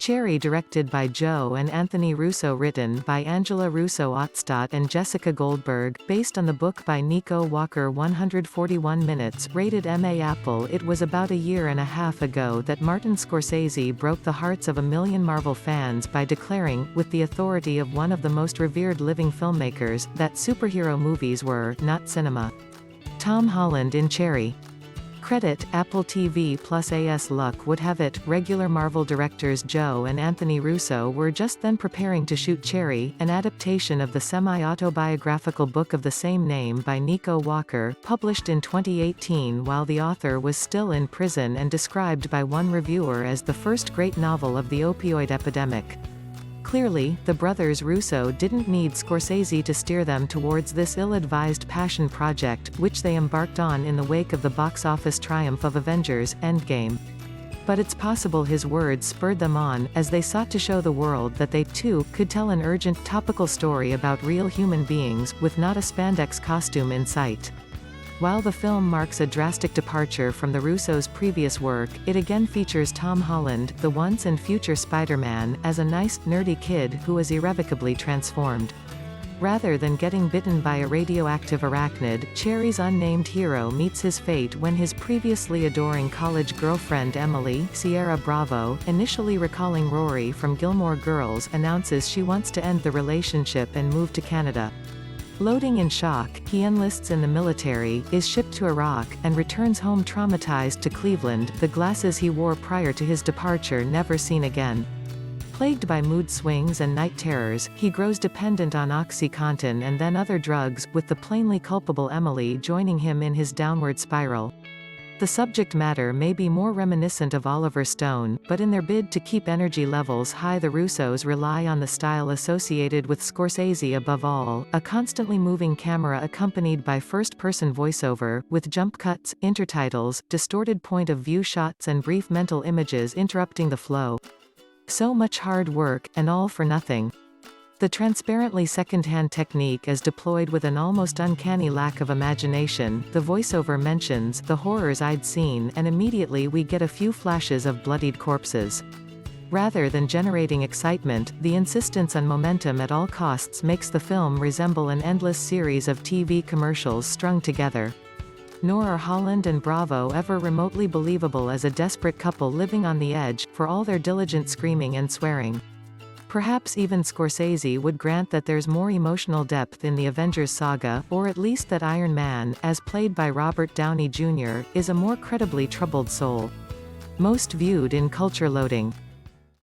Cherry, directed by Joe and Anthony Russo, written by Angela Russo-Otstot and Jessica Goldberg, based on the book by Nico Walker141 minutes, rated MAAppleIt. It was about a year and a half ago that Martin Scorsese broke the hearts of a million Marvel fans by declaring, with the authority of one of the most revered living filmmakers, that superhero movies were not cinema. Tom Holland in Cherry. Credit, Apple TV+As. Luck would have it, regular Marvel directors Joe and Anthony Russo were just then preparing to shoot Cherry, an adaptation of the semi-autobiographical book of the same name by Nico Walker, published in 2018 while the author was still in prison and described by one reviewer as the first great novel of the opioid epidemic. Clearly, the brothers Russo didn't need Scorsese to steer them towards this ill-advised passion project, which they embarked on in the wake of the box office triumph of Avengers: Endgame. But it's possible his words spurred them on, as they sought to show the world that they, too, could tell an urgent, topical story about real human beings, with not a spandex costume in sight. While the film marks a drastic departure from the Russos' previous work, it again features Tom Holland, the once and future Spider-Man, as a nice, nerdy kid who is irrevocably transformed. Rather than getting bitten by a radioactive arachnid, Cherry's unnamed hero meets his fate when his previously adoring college girlfriend Emily, Ciara Bravo, initially recalling Rory from Gilmore Girls, announces she wants to end the relationship and move to Canada. Loading in shock, he enlists in the military, is shipped to Iraq, and returns home traumatized to Cleveland, the glasses he wore prior to his departure never seen again. Plagued by mood swings and night terrors, he grows dependent on OxyContin and then other drugs, with the plainly culpable Emily joining him in his downward spiral. The subject matter may be more reminiscent of Oliver Stone, but in their bid to keep energy levels high, the Russos rely on the style associated with Scorsese above all, a constantly moving camera accompanied by first-person voiceover, with jump cuts, intertitles, distorted point-of-view shots and brief mental images interrupting the flow. So much hard work, and all for nothing. The transparently second-hand technique is deployed with an almost uncanny lack of imagination. The voiceover mentions the horrors I'd seen, and immediately we get a few flashes of bloodied corpses. Rather than generating excitement, the insistence on momentum at all costs makes the film resemble an endless series of TV commercials strung together. Nor are Holland and Bravo ever remotely believable as a desperate couple living on the edge, for all their diligent screaming and swearing. Perhaps even Scorsese would grant that there's more emotional depth in the Avengers saga, or at least that Iron Man, as played by Robert Downey Jr., is a more credibly troubled soul. Most viewed in culture loading.